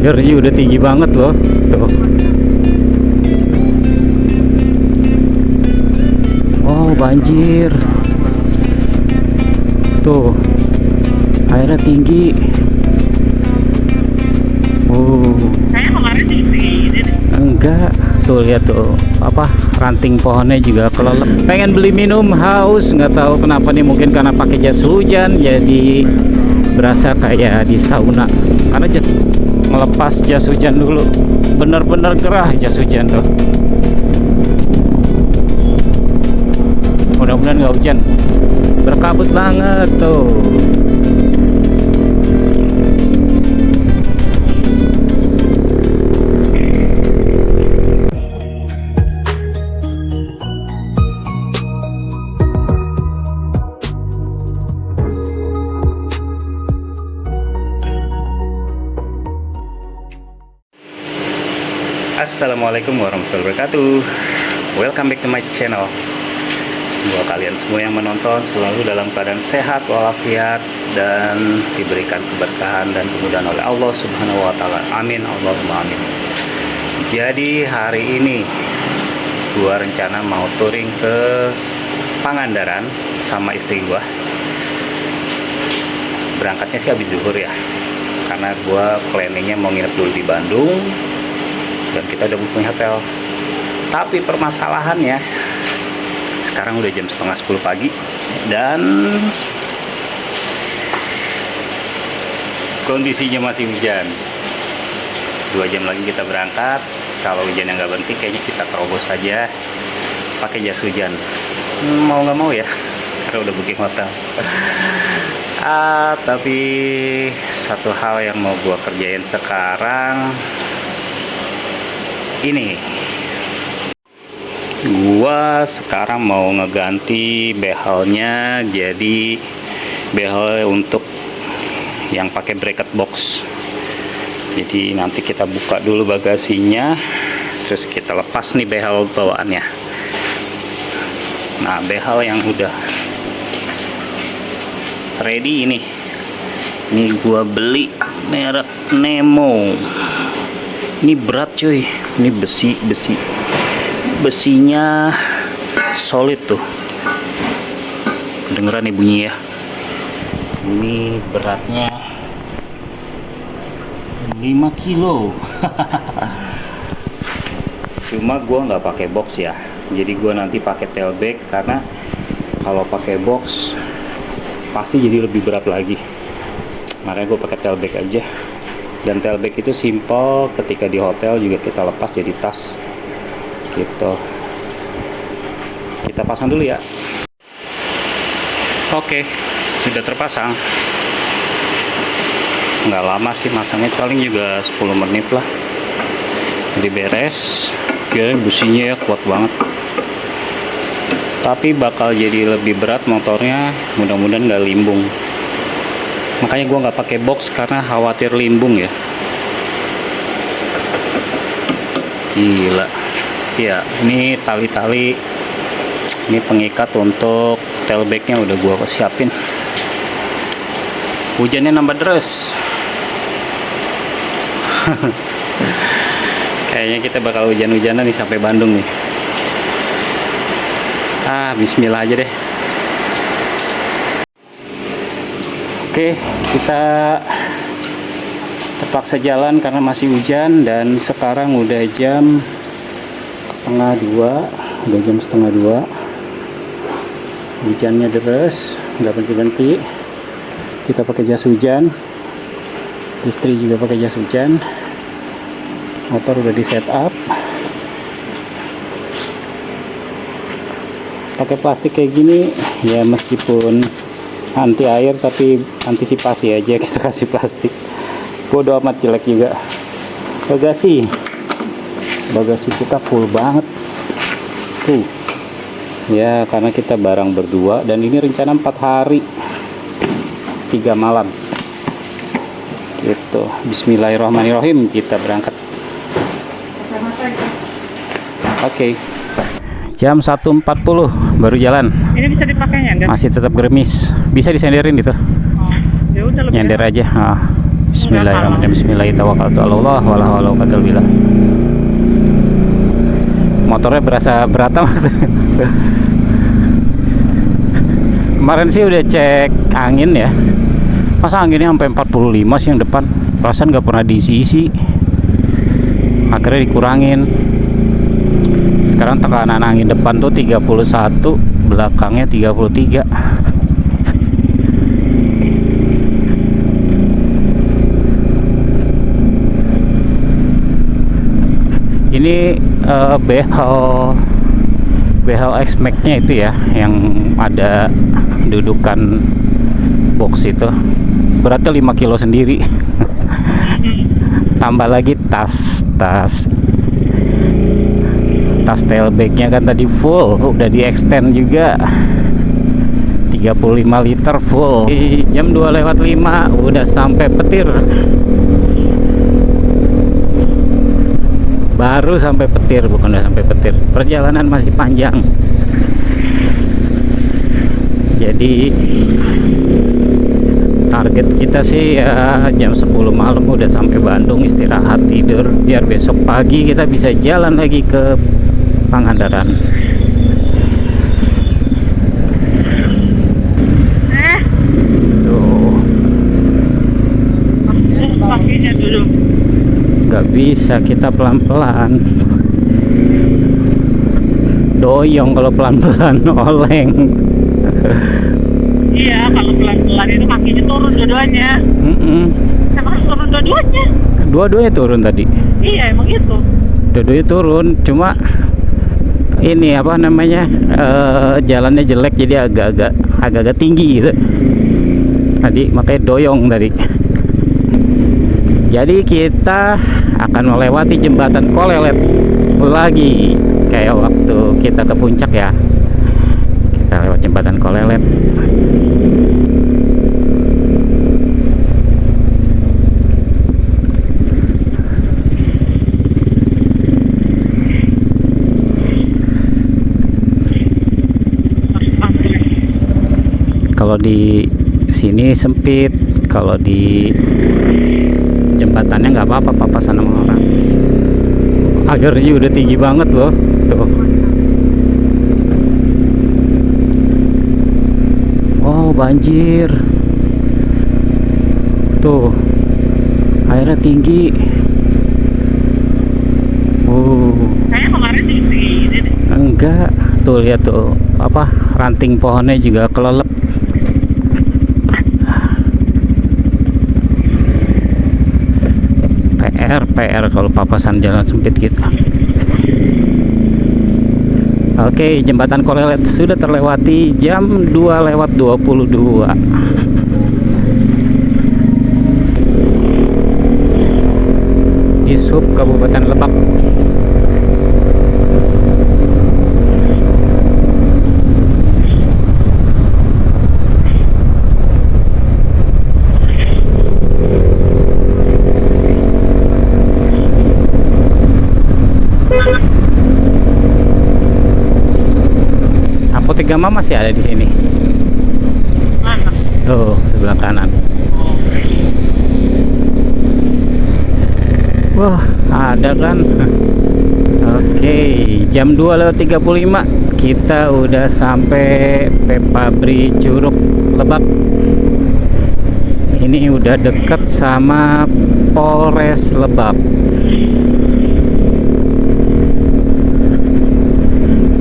airnya udah tinggi banget loh tuh. Oh, banjir tuh, airnya tinggi. Oh, Saya kemarin di sini deh. enggak, tuh lihat tuh apa, ranting pohonnya juga kelelep. Pengen beli minum, haus, nggak tahu kenapa nih, mungkin karena pakai jas hujan jadi berasa kayak di sauna, karena melepas jas hujan dulu, bener-bener gerah jas hujan tuh. Mudah-mudahan nggak hujan, berkabut banget tuh. Assalamualaikum warahmatullahi wabarakatuh. Welcome back to my channel. Semoga kalian semua yang menonton selalu dalam keadaan sehat walafiat dan diberikan keberkahan dan kemudahan oleh Allah Subhanahu wa taala. Amin, Allahumma amin. Jadi hari ini gua rencana mau touring ke Pangandaran sama istri gua. Berangkatnya sih habis zuhur ya, karena gua planningnya mau nginep dulu di Bandung dan kita udah booking hotel. Tapi permasalahannya sekarang udah jam setengah 10 pagi dan kondisinya masih hujan. 2 jam lagi kita berangkat. Kalau hujannya nggak berhenti, kayaknya kita terobos saja pakai jas hujan. Mau nggak mau ya, karena udah booking hotel. Tapi satu hal yang mau gua kerjain sekarang ini, gua sekarang mau ngeganti behelnya jadi behel untuk yang pakai bracket box. Jadi nanti kita buka dulu bagasinya, terus kita lepas nih behel bawaannya. Nah, behel yang udah ready ini gua beli merek Nemo. Ini berat cuy, ini besinya solid tuh, kedengeran nih bunyi ya. Ini beratnya 5 kilo. Cuma gua nggak pakai box ya, jadi gua nanti pakai tailback, karena kalau pakai box pasti jadi lebih berat lagi. Makanya gua pakai tailback aja. Dan tailback itu simple, ketika di hotel juga kita lepas jadi tas gitu. Kita pasang dulu ya. Oke, sudah terpasang. Nggak lama sih masangnya, paling juga 10 menit lah jadi beres. Ya, businya ya kuat banget, tapi bakal jadi lebih berat motornya. Mudah-mudahan nggak limbung. Makanya gua nggak pakai box karena khawatir limbung ya. Gila. Ya, ini tali-tali, ini pengikat untuk tailbacknya udah gua siapin. Hujannya nambah deras. Kayaknya kita bakal hujan-hujanan nih sampai Bandung nih. Bismillah aja deh. Oke, kita terpaksa jalan karena masih hujan, dan sekarang udah jam setengah 2, udah jam setengah 2. Hujannya deras, nggak berhenti-henti. Kita pakai jas hujan, istri juga pakai jas hujan. Motor udah di setup, pakai plastik kayak gini ya, meskipun anti air tapi antisipasi aja kita kasih plastik. Bodo amat jelek juga. Bagasi kita full banget tuh ya, karena kita bareng berdua, dan ini rencana 4 hari 3 malam gitu. Bismillahirrahmanirrahim, kita berangkat. Oke. Jam 1.40 baru jalan. Ini bisa dipakai nyender? Masih tetap gerimis. Bisa disenderin gitu. Ya udah, lebih Nyender aja. Bismillahirrahmanirrahim. Bismillahirrahmanirrahim. Wala haula wala quwwata illa billah. Motornya berasa berat amat. Kemarin sih udah cek angin ya. Masa anginnya sampai 45 sih yang depan. Perasaan nggak pernah diisi-isi. Akhirnya dikurangin. Sekarang tekanan angin depan tuh 31, belakangnya 33. Ini behel X-Max nya itu ya, yang ada dudukan box itu, beratnya 5 kilo sendiri. Tambah lagi tas tailback-nya kan tadi full, udah di extend juga 35 liter full. Di jam 2:05 udah sampai Petir. Baru sampai Petir, bukan udah sampai Petir. Perjalanan masih panjang. Jadi target kita sih ya jam 10 malam udah sampai Bandung, istirahat tidur biar besok pagi kita bisa jalan lagi ke Pangandaran. Tuh. Pakinya dulu. Gak bisa, kita pelan-pelan. Doyong kalau pelan-pelan, oleng. Iya, kalau pelan-pelan itu kakinya turun dua-duanya. Emang turun dua-duanya? Dua-duanya turun tadi. Iya, emang gitu. Dua-duanya turun, cuma ini apa namanya, jalannya jelek jadi agak-agak tinggi gitu. Tadi makanya doyong tadi. Jadi kita akan melewati jembatan Kolelet lagi kayak waktu kita ke puncak ya. Kita lewat jembatan Kolelet. Kalau di sini sempit, kalau di jembatannya nggak apa-apa, papasan sama orang. Agarnya udah tinggi banget loh, tuh. Wow, banjir. Tuh, airnya tinggi. Kayaknya kemarin di sini deh. Enggak, tuh lihat tuh, apa ranting pohonnya juga kelelep. PR kalau papasan jalan sempit gitu. Oke, jembatan Kolelet sudah terlewati jam 2:22. Di Sub Kabupaten Lebak. Apotek Gama masih ada di sini. Mana? Tuh, sebelah kanan. Wah, ada kan. Oke, jam 2:35 kita udah sampai Pepabri Curug Lebak. Ini udah deket sama Polres Lebak.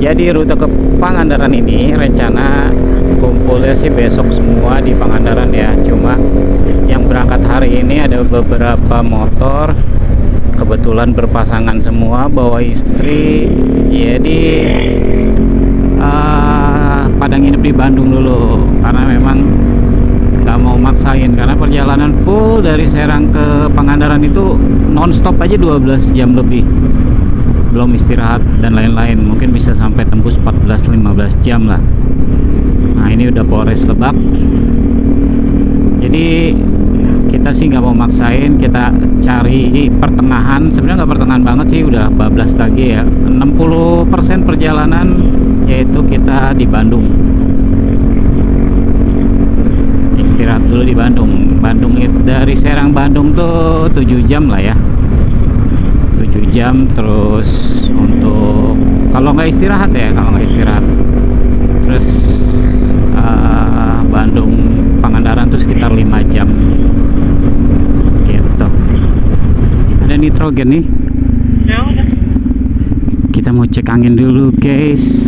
Jadi rute ke Pangandaran ini rencana kumpulnya sih besok semua di Pangandaran ya. Cuma yang berangkat hari ini ada beberapa motor, kebetulan berpasangan semua, bawa istri. Jadi pada nginep di Bandung dulu karena memang nggak mau maksain, karena perjalanan full dari Serang ke Pangandaran itu nonstop aja 12 jam lebih, belum istirahat dan lain-lain, mungkin bisa sampai tembus 14-15 jam lah. Nah, ini udah Polres Lebak. Jadi kita sih nggak mau maksain, kita cari pertengahan. Sebenarnya nggak pertengahan banget sih, udah bablas lagi ya. 60% perjalanan yaitu kita di Bandung. Istirahat dulu di Bandung. Bandung dari Serang Bandung tuh 7 jam lah ya, 7 jam. Terus untuk kalau nggak istirahat terus Bandung Pangandaran tuh sekitar 5 jam gitu. Ada nitrogen nih, Ya udah. kita mau cek angin dulu guys,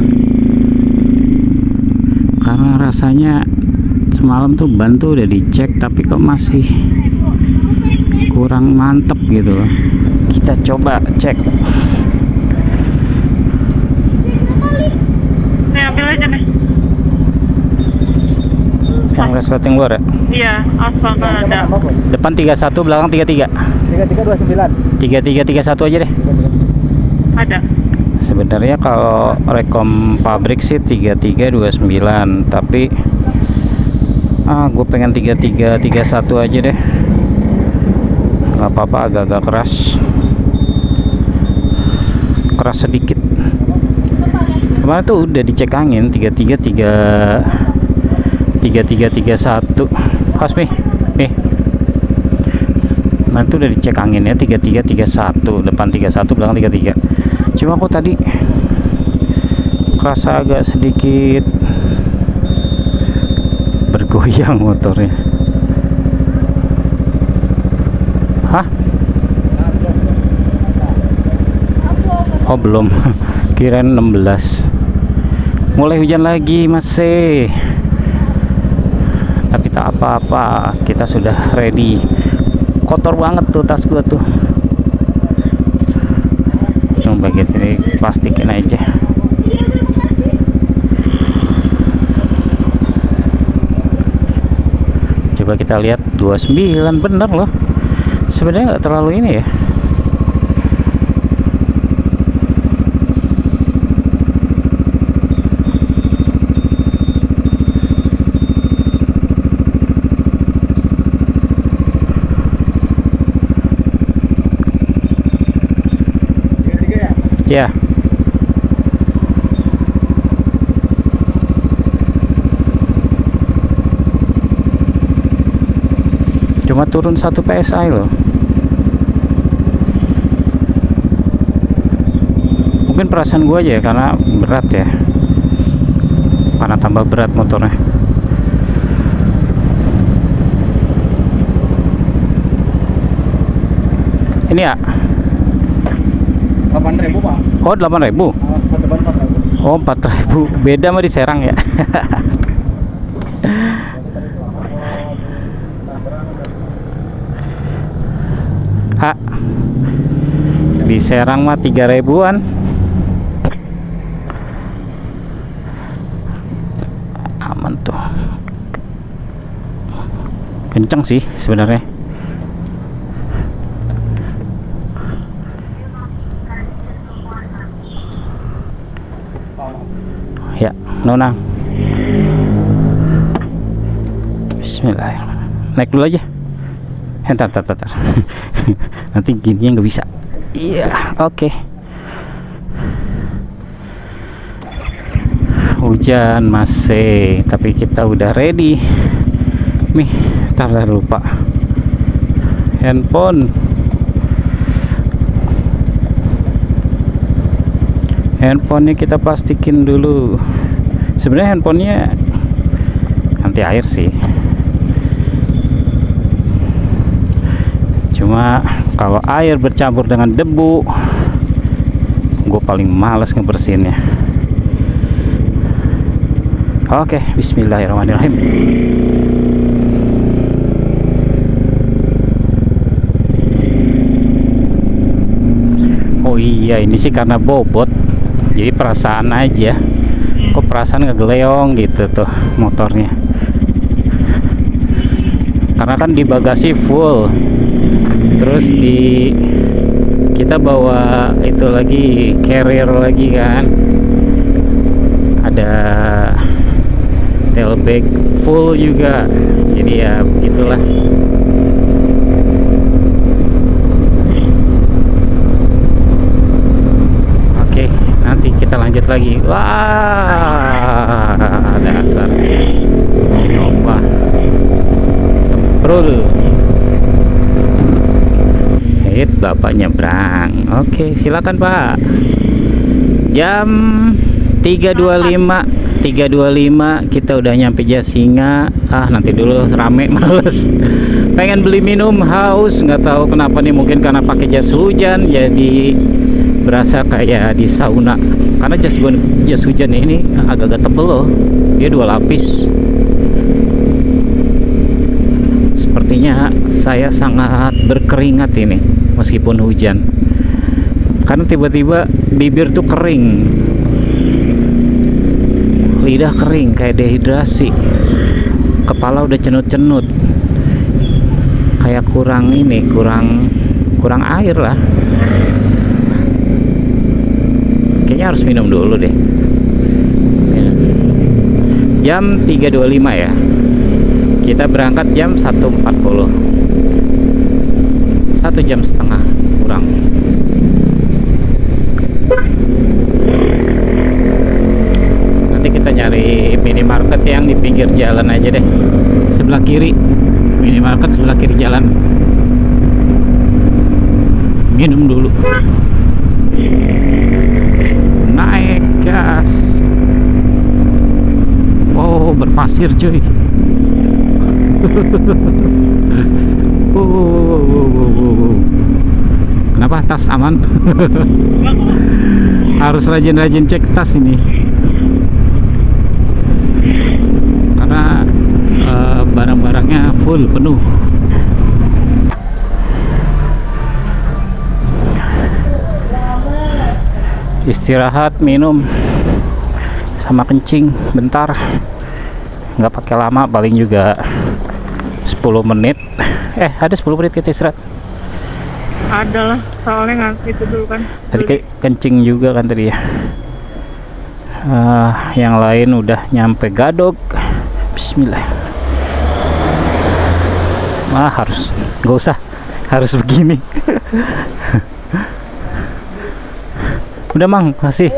karena rasanya semalam tuh ban tuh udah dicek tapi kok masih kurang mantep gitu loh. Kita coba cek. Nih ambil aja nih. Yang resleting luar ya? Iya, aspal kan ada. Depan 31, belakang 33. 3329. 3331 aja deh. Ada. Sebenarnya kalau rekom pabrik sih 3329, tapi gue pengen 3331 aja deh. Gak apa-apa, agak-agak keras sedikit. Kemarin tuh udah dicek angin 3331. Hasmi nih, kemarin tuh udah dicek anginnya 3331, depan 31, belakang 33. Cuma aku tadi kerasa agak sedikit bergoyang motornya. Hah? Oh belum. Kirain 16. Mulai hujan lagi masih. Tapi tak apa-apa, kita sudah ready. Kotor banget tuh tas gua tuh. Cuma bagian sini plastikin aja. Coba kita lihat 29, bener loh. Sebenarnya nggak terlalu ini ya. Ya. Cuma turun 1 PSI loh. Mungkin perasaan gua aja ya, karena berat ya. Karena tambah berat motornya. Ini ya. 8.000 Pak. Oh 8.000. Depan 4.000. Oh 4.000. Beda mah di Serang ya. Di Serang mah 3.000-an. Aman tuh. Kenceng sih sebenarnya. Ya, nonang. Bismillahirrahmanirrahim. Naik dulu aja. Entar. Nanti gininya nggak bisa. Iya, oke. Hujan masih, tapi kita udah ready. Nih, ntar lupa. Handphonenya kita plastikin dulu. Sebenarnya handphonenya anti air sih. Cuma kalau air bercampur dengan debu, gue paling males ngebersihinnya. Oke, bismillahirrahmanirrahim. Oh iya, ini sih karena bobot, jadi perasaan aja. Kok perasaan ngegeleong gitu tuh motornya. Karena kan di bagasi full. Terus kita bawa itu lagi, carrier lagi kan, ada tailbag full juga, jadi ya begitulah. Oke, nanti kita lanjut lagi. Wah, dasar Nova Rul. Bapak nyebrang. Oke, silakan Pak. Jam 3.25 kita udah nyampe Jasinga. Nanti dulu, rame, males. Pengen beli minum, haus, nggak tahu kenapa nih, mungkin karena pakai jas hujan jadi berasa kayak di sauna. Karena jas hujan ini agak-agak tebel loh. Dia 2 lapis. Sepertinya saya sangat berkeringat ini meskipun hujan, karena tiba-tiba bibir tuh kering, lidah kering kayak dehidrasi, kepala udah cenut-cenut, kayak kurang air lah. Kayaknya harus minum dulu deh. Jam 3.25 ya, kita berangkat jam 1.40, 1 jam setengah kurang. Nanti kita nyari minimarket yang di pinggir jalan aja deh, sebelah kiri. Minimarket sebelah kiri jalan. Minum dulu. Naik gas. Oh, berpasir cuy. Kenapa tas aman? Harus rajin-rajin cek tas ini, karena barang-barangnya full, penuh. Istirahat, minum, sama kencing bentar, nggak pakai lama, paling juga 10 menit. Ada 10 menit kita istirahat. Ada lah, soalnya nggak itu dulu kan. Tadi kencing juga kan tadi ya. Yang lain udah nyampe Gadog. Bismillah. Nggak usah, harus begini. Udah Mang, masih.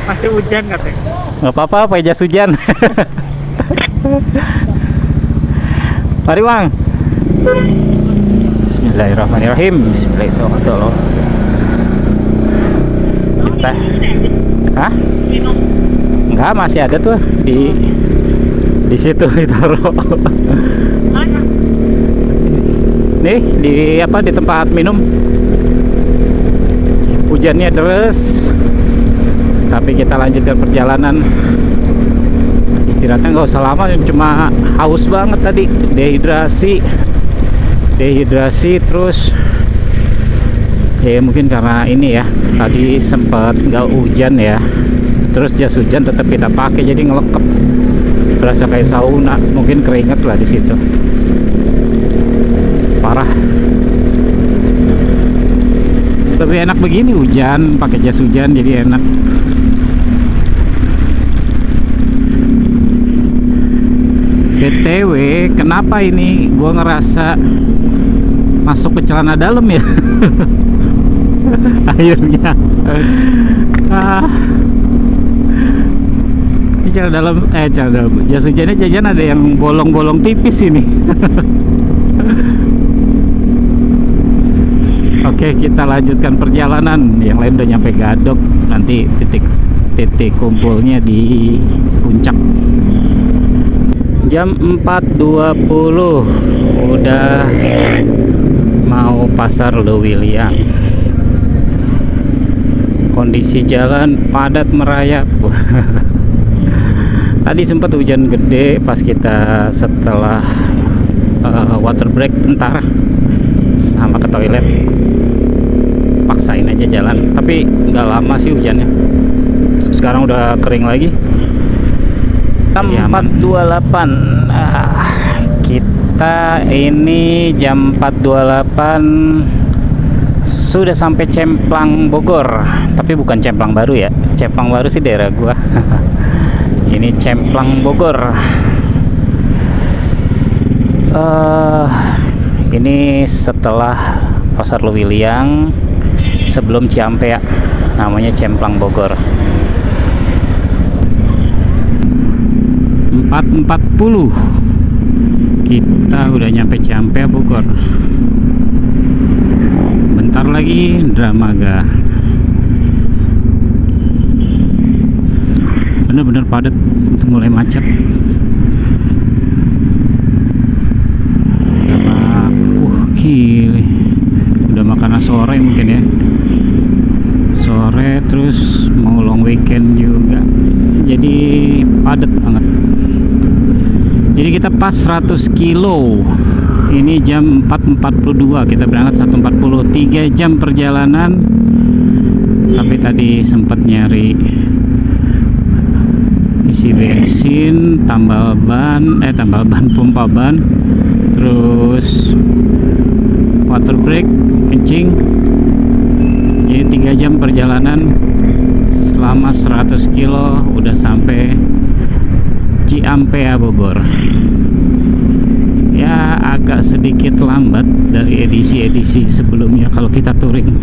Masih hujan katanya. Nggak apa-apa, pakai jas hujan. Mari Bang. Bismillahirrahmanirrahim. Bismillahirrahmanirrahim. Kita, enggak, masih ada tuh di situ ditaruh. Nih di tempat minum. Hujannya deras, tapi kita lanjutkan perjalanan. Istirahatnya nggak usah lama, cuma haus banget tadi, dehidrasi terus ya, mungkin karena ini ya, tadi sempat nggak hujan ya, terus jas hujan tetap kita pakai jadi ngelekep, berasa kayak sauna, mungkin keringet lah di situ, parah. Lebih enak begini hujan, pakai jas hujan jadi enak. BTW, kenapa ini gua ngerasa masuk ke celana dalam ya? Akhirnya. Ini celana dalam, jas hujannya jajan ada yang bolong-bolong tipis ini. Oke, kita lanjutkan perjalanan. Yang lain udah nyampe Gadog. Nanti titik kumpulnya di puncak. Jam 4.20 udah mau pasar Lewiliang. Kondisi jalan padat merayap. Tadi sempat hujan gede pas kita setelah water break bentar sama ke toilet, paksain aja jalan, tapi nggak lama sih hujannya. Sekarang udah kering lagi. 4.28. Kita ini jam 4.28 sudah sampai Cemplang Bogor, tapi bukan Cemplang Baru ya. Cemplang Baru sih daerah gua. Ini Cemplang Bogor. Ini setelah pasar Lewiliang, sebelum Ciampea. namanya Cemplang Bogor. 4.40 kita udah nyampe Ciampea Bogor. Bentar lagi Dramaga. Bener-bener padat, itu mulai macet. Gile, udah makanan sore mungkin ya, sore terus mau long weekend juga, jadi padat banget. Jadi kita pas 100 kilo. Ini jam 4.42, kita berangkat 1.40, 3 jam perjalanan. Tapi tadi sempat nyari isi bensin, tambal ban, pompa ban, terus water brake, kencing. Jadi 3 jam perjalanan selama 100 kilo udah sampai Ciampea Bogor. Ya agak sedikit lambat dari edisi-edisi sebelumnya kalau kita touring.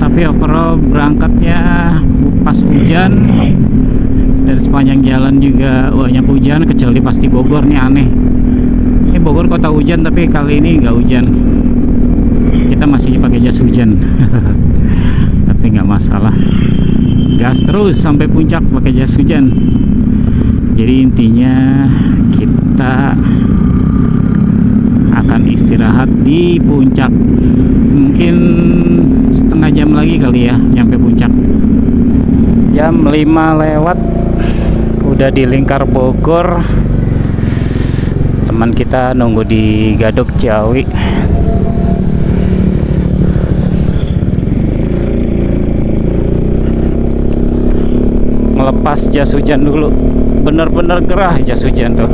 Tapi overall berangkatnya pas hujan, dan sepanjang jalan juga banyak hujan, kecuali pasti Bogor nih aneh. Ini Bogor kota hujan tapi kali ini nggak hujan. Kita masih pakai jas hujan. Tapi nggak masalah, gas terus sampai puncak pakai jas hujan. Jadi intinya kita akan istirahat di puncak, mungkin setengah jam lagi kali ya nyampe puncak. Jam 5 lewat udah di Lingkar Bogor. Teman kita nunggu di Gadok Ciawi. Ngelepas jas hujan dulu, bener-bener gerah jas hujan tuh.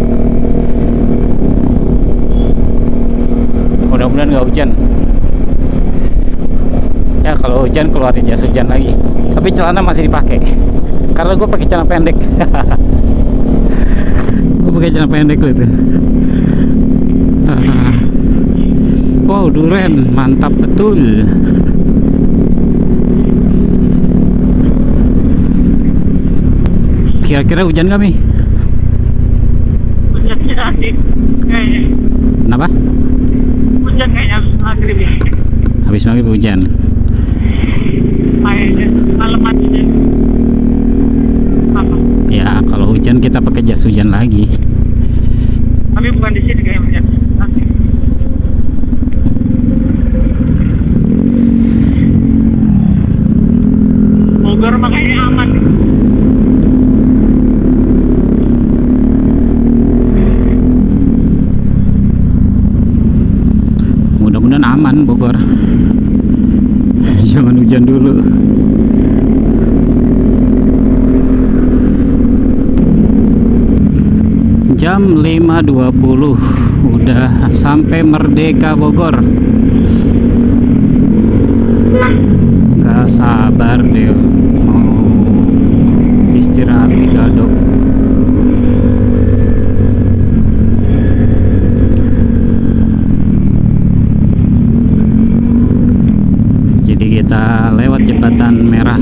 Mudah-mudahan nggak hujan. Ya kalau hujan keluarin jas hujan lagi. Tapi celana masih dipakai karena gue pakai celana pendek. Gue pakai celana pendek loh itu. Wow, duren mantap betul. Kira-kira hujan gak, Mi? Hujan nanti kayaknya. Kenapa? Hujan kayaknya maghrib ya. Habis maghrib hujan. Kayaknya malam aja. Apa? Ya kalau hujan kita pakai jas hujan lagi. Tapi bukan di sini kayaknya hujan. Nanti. Bogor makanya aman. Mudah-mudahan aman Bogor. Jangan hujan dulu. Jam 5.20 udah sampai Merdeka Bogor. Gak sabar deh mau istirahat di Gadok. Jadi kita lewat jembatan merah.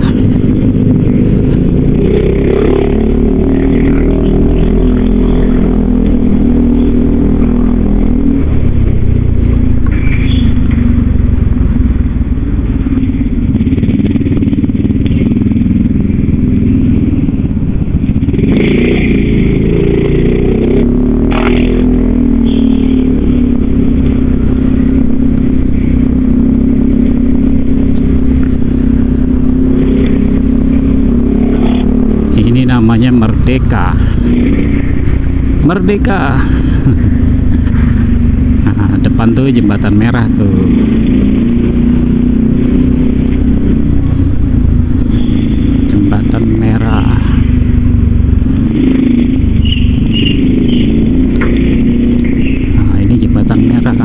Ini namanya Merdeka. Merdeka. Nah, depan tuh jembatan merah tuh. Jembatan merah. Nah, ini jembatan merah.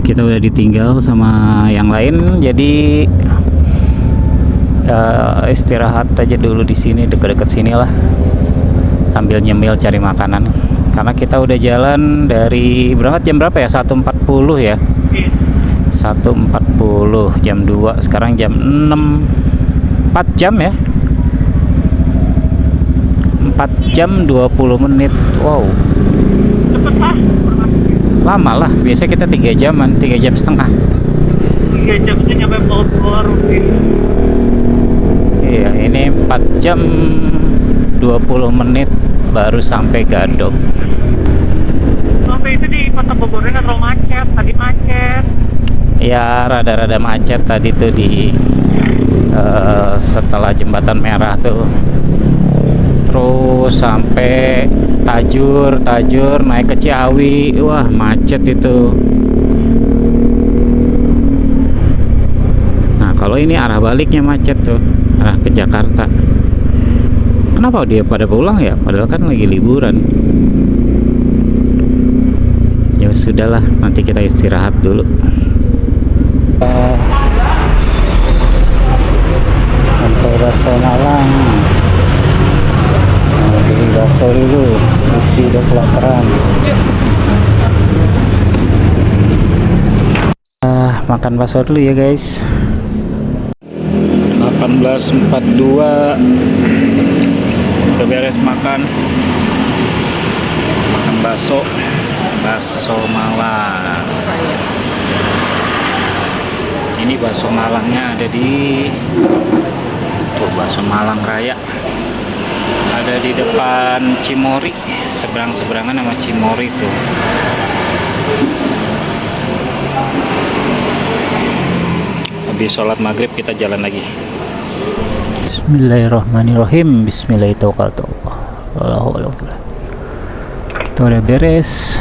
Kita udah ditinggal sama yang lain, jadi istirahat aja dulu di sini, dekat-dekat sini lah, sambil nyemil cari makanan. Karena kita udah jalan dari berangkat jam berapa ya? 1.40 ya. 1.40 jam 2, sekarang jam 6, 4 jam ya. 4 jam 20 menit. Wow. Cepet lah. Lama lah, biasa kita 3 jaman, 3 jam setengah. 3 jam itu nyampe Bogor. Iya, ini 4 jam 20 menit baru sampai Gadok. Sampai itu di kota Bogornya nggak terlalu macet, tadi macet. Ya, rada-rada macet tadi tuh di setelah jembatan merah tuh. Terus sampai Tajur naik ke Ciawi, wah macet itu. Nah, kalau ini arah baliknya macet tuh, arah ke Jakarta. Kenapa dia pada pulang ya? Padahal kan lagi liburan. Ya sudahlah, nanti kita istirahat dulu. Sampai bakso Malang. Beli bakso dulu, istri udah kelaparan. Makan bakso dulu ya guys. 18.42 udah beres makan bakso Malang. Ini bakso Malangnya ada di tuh, bakso Malang Raya ada di depan Cimory, seberang-seberangan sama Cimory tuh. Habis sholat maghrib kita jalan lagi. Bismillahirrahmanirrahim. Bismillahirrahmanirrahim. Kita udah beres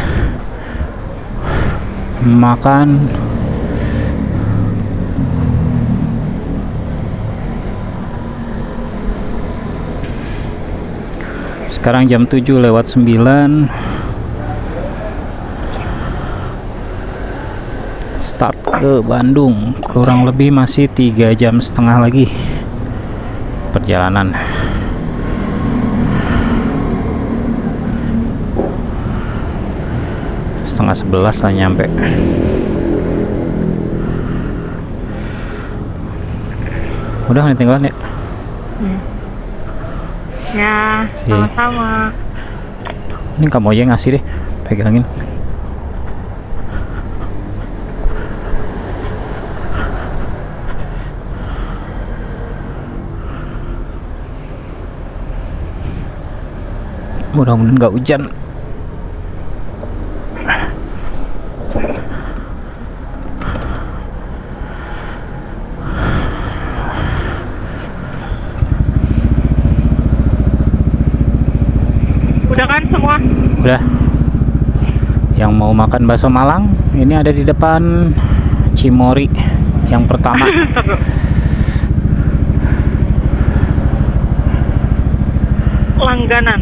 makan. Sekarang jam 7:09. Start ke Bandung. Kurang lebih masih 3 jam setengah lagi perjalanan. Setengah 11 lah nyampe. Udah nih tinggalan ya? Ya, sama-sama. Ini kamu aja yang ngasih deh, pegangin. Mudah-mudahan nggak hujan. Udah kan semua? Udah. Yang mau makan bakso Malang, ini ada di depan Cimory yang pertama. Langganan.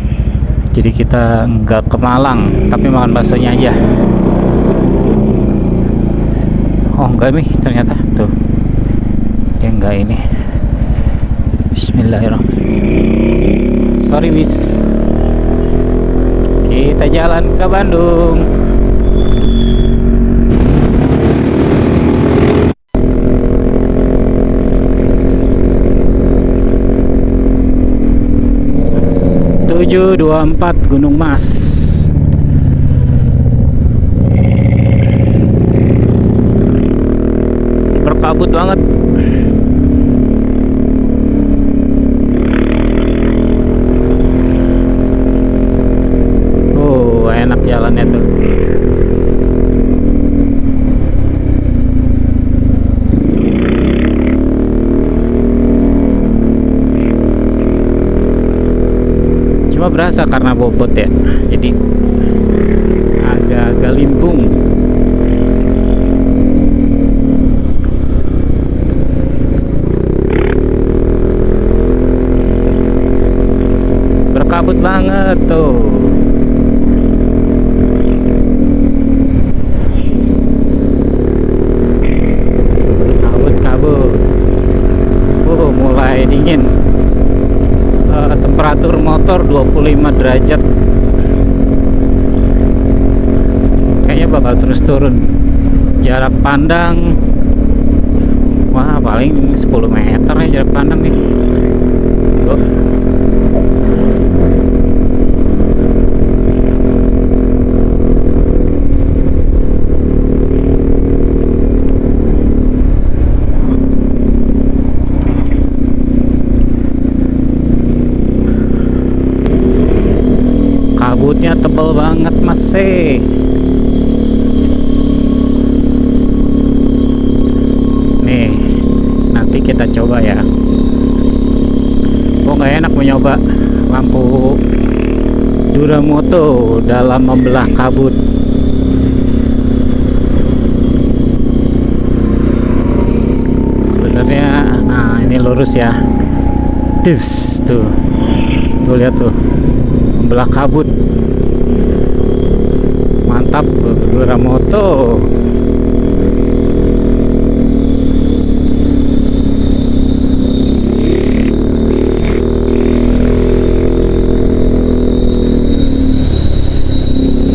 Jadi kita nggak ke Malang, tapi makan baksonya aja. Oh enggak nih, ternyata tuh dia enggak ini. Bismillahirrahmanirrahim. Sorry wis. Kita jalan ke Bandung. Tujuh 24 Gunung Mas. Berkabut banget. Oh, enak jalannya tuh. Cuma berasa karena bobot ya, jadi agak-agak limbung. Berkabut banget tuh. Kabut-kabut. Mulai 45 derajat. Kayaknya bakal terus turun. Jarak pandang, wah paling 10 meter ya jarak pandang nih. Tuh. Kabutnya tebal banget masih. Nih, nanti kita coba ya. Oh nggak enak mencoba lampu Duramoto dalam membelah kabut. Sebenarnya, nah ini lurus ya. Tis tuh, tuh lihat tuh, membelah kabut. Mantap Duramoto.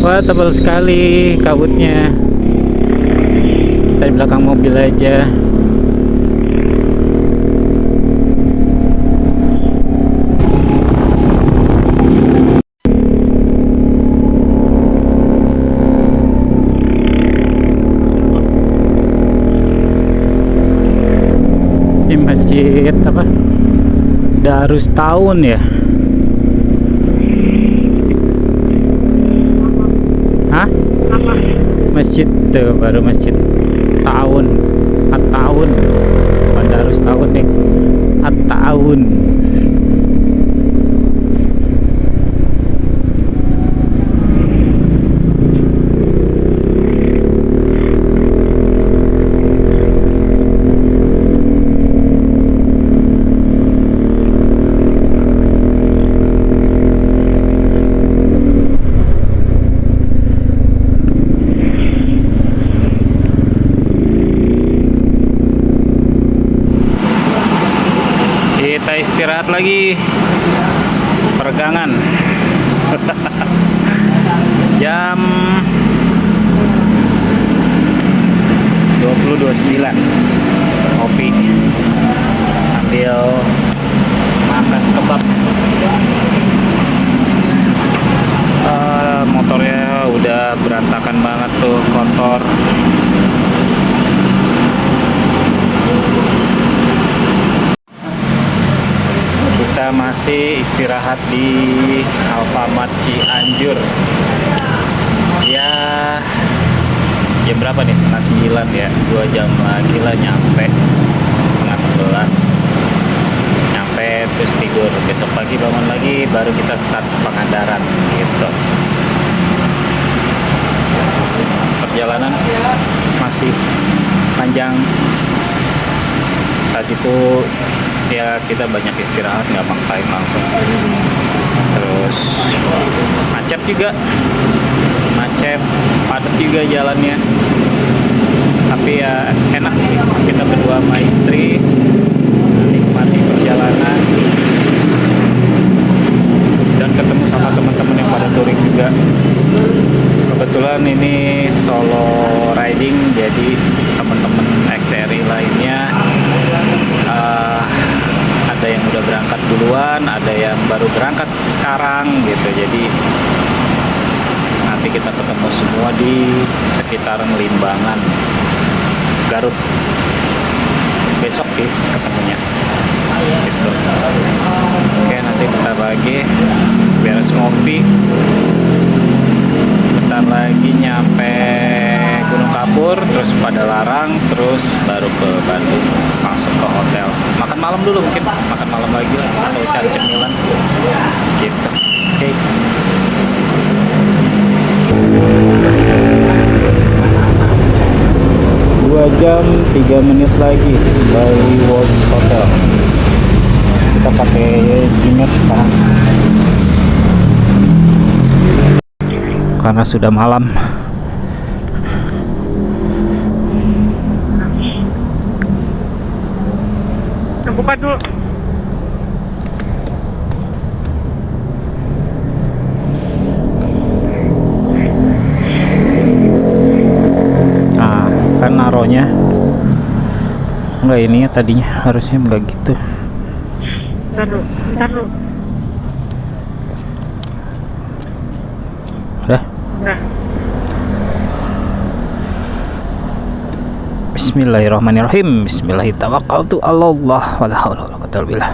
Wah tebal sekali kabutnya. Kita di belakang mobil aja. Ini masjid apa? Darus Taun ya. Hah? Masjid tuh baru masjid tahun at-tahun bukan Darus Taun nih, at-tahun. Kita istirahat lagi, peregangan. Jam 20.29 ngopi sambil makan kebab. Motornya udah berantakan banget tuh, kotor. Kita masih istirahat di Alfamart Cianjur. Ya jam berapa nih? Setengah 9 ya, 2 jam lagi lah nyampe. Setengah 11 nyampe, terus tidur. Besok pagi bangun lagi, baru kita start Pangandaran gitu. Perjalanan masih panjang. Tadi tuh ya kita banyak istirahat, nggak maksain langsung. Terus macet juga, macet, padat juga jalannya. Tapi ya enak sih, kita berdua sama istri nikmati perjalanan dan ketemu sama teman-teman yang pada touring juga. Kebetulan ini solo riding, jadi teman-teman XRI lainnya ada yang udah berangkat duluan, ada yang baru berangkat sekarang gitu. Jadi nanti kita ketemu semua di sekitaran Limbangan, Garut. Besok sih ketemunya gitu. Oke, nanti bentar lagi beres ngopi, bentar lagi nyampe Gunung Kapur, terus pada Larang, terus baru ke Bandung, langsung ke hotel. Makan malam dulu, mungkin makan malam lagi lah, atau cari cemilan gitu. Oke. 2 jam 3 menit lagi Bali World Hotel. Kita pakai Gmail sekarang karena sudah malam. Buka dulu. naruhnya. Enggak, ini ya tadinya harusnya enggak gitu. Taruh. Udah. Udah. Bismillahirrahmanirrahim. Bismillahirrahmanirrahim. Allah wala haula wala quwwata illa billah.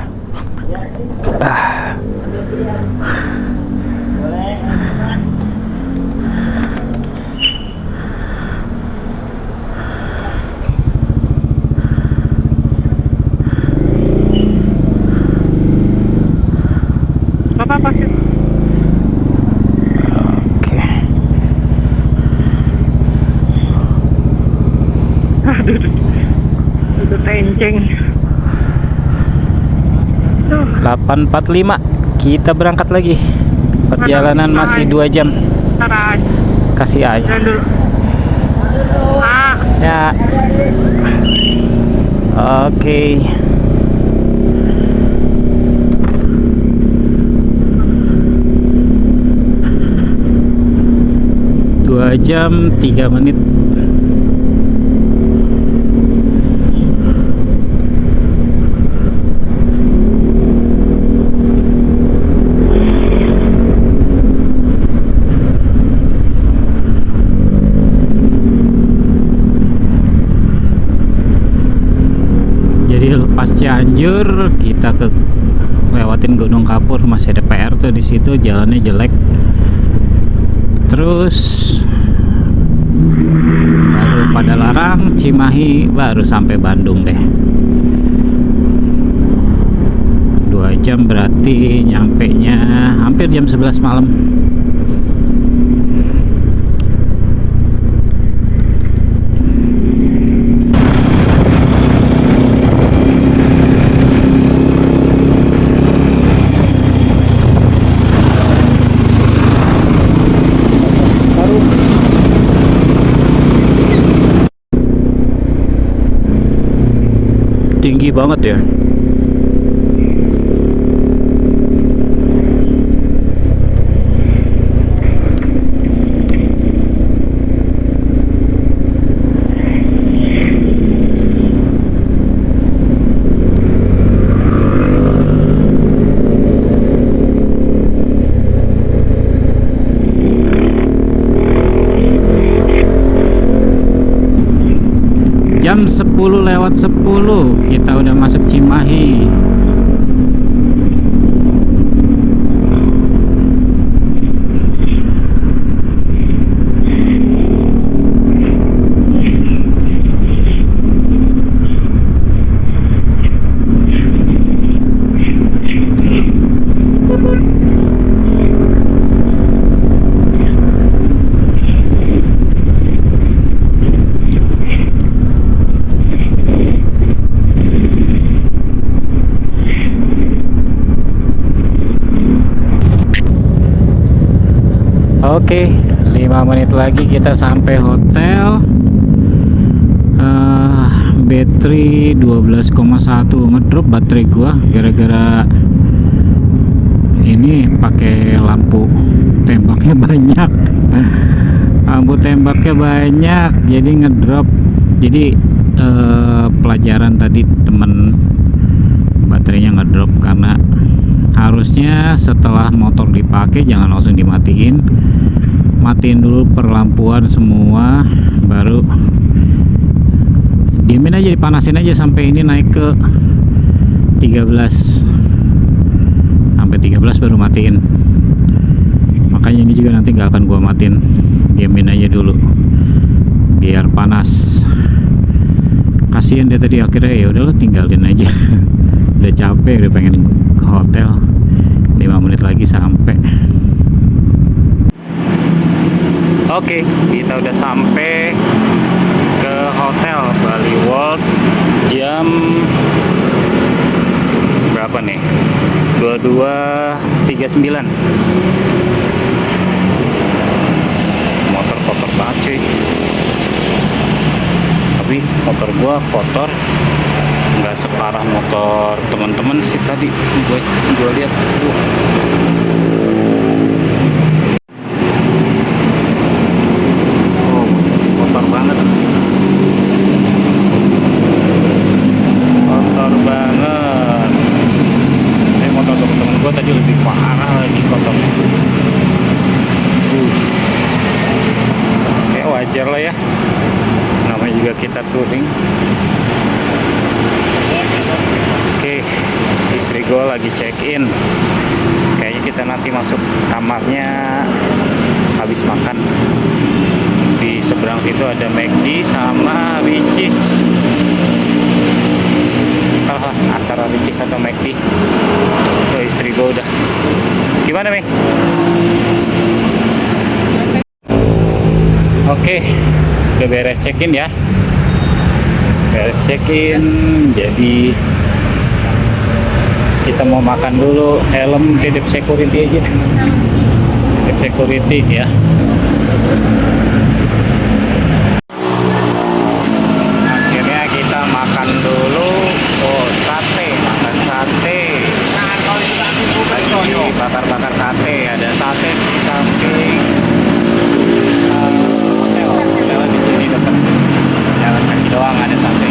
Apa sih? Oke. Udah tenceng. 8.45 kita berangkat lagi. Perjalanan masih 2 jam. Ntar aja. Kasih aja. Jalan dulu. Ya. Oke. Dua jam 3 menit. Pas Cianjur kita lewatin Gunung Kapur, masih ada PR tuh di situ, jalannya jelek. Terus baru Padalarang, Cimahi, baru sampai Bandung deh. 2 jam berarti nyampe nya hampir jam 11 malam. Tinggi banget ya. Jam 10:10 kita udah masuk Cimahi. Oke, 5 menit lagi kita sampai hotel. Battery 12,1 ngedrop baterai gua gara-gara ini pakai lampu tembaknya banyak. Lampu tembaknya banyak jadi ngedrop. Jadi pelajaran tadi temen, baterainya ngedrop karena harusnya setelah motor dipakai jangan langsung dimatiin, matiin dulu perlampuan semua, baru diemin aja, dipanasin aja sampai ini naik ke 13, sampai 13 baru matiin. Makanya ini juga nanti nggak akan gua matiin, diemin aja dulu biar panas. Kasihan dia tadi, akhirnya ya udahlah tinggalin aja. Udah capek, udah pengen ke hotel. 5 menit lagi sampai. Oke, kita udah sampai ke hotel Bali World. Jam berapa nih? 22.39. Motor kotor banget cuy. Tapi motor gua kotor nggak separah motor teman-teman sih tadi gua lihat. Oh, kotor banget. wajar lah ya, namanya juga kita touring. Oke, istri gue lagi check in. Kayaknya kita nanti masuk kamarnya habis makan. Di seberang situ ada McD sama Ricis. Antara Ricis atau McD. Tuh istri gue udah. Gimana, Ming? Oke, udah beres check-in ya. Beres check-in, jadi kita mau makan dulu. Helm titip security aja. Titip security ya. Akhirnya kita makan dulu. Oh, sate, makan sate. Lagi bakar-bakar sate. Ada sate di samping hotel. Lewat di sini dekat. Jalan kaki doang ada sate.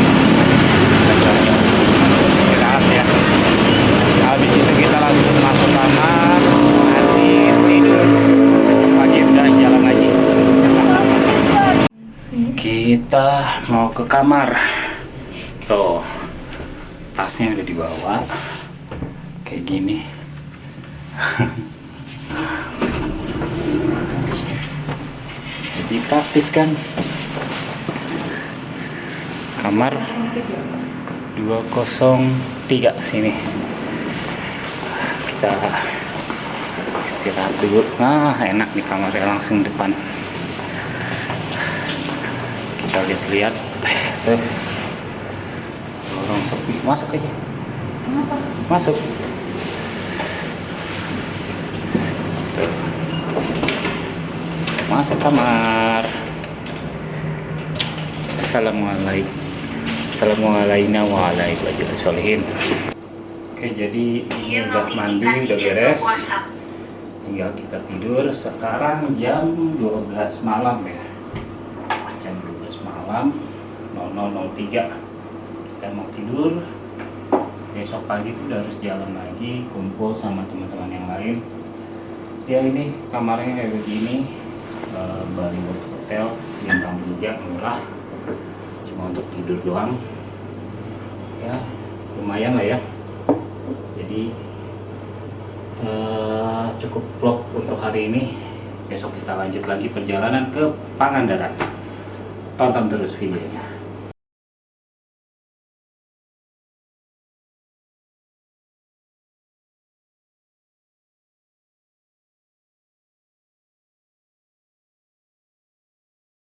Enak ya. Habis itu kita langsung masuk kamar, nanti tidur. Besok pagi udah jalan lagi. Kita mau ke kamar. Tuh, tasnya udah dibawa. Kayak gini. Jadi praktis kan. Kamar 203 sini. Kita istirahat dulu. Nah, enak nih kamarnya langsung depan. Kita lihat-lihat. Tuh. Lorong sepi. Masuk aja. Masuk. Tuh. Masuk kamar. Assalamualaikum. Assalamualaikum warahmatullahi wabarakatuh. Oke, jadi ini udah mandi, udah beres. Tinggal kita tidur. Sekarang jam 12 malam ya. Jam 12 malam 00.03. Kita mau tidur. Besok pagi tuh udah harus jalan lagi, kumpul sama teman-teman yang lain. Ya ini kamarnya kayak begini. Bollywood Hotel bintang 3 murah. Cuma untuk tidur doang. Ya, lumayan lah ya. Jadi cukup vlog untuk hari ini. Besok kita lanjut lagi perjalanan ke Pangandaran. Tonton terus videonya.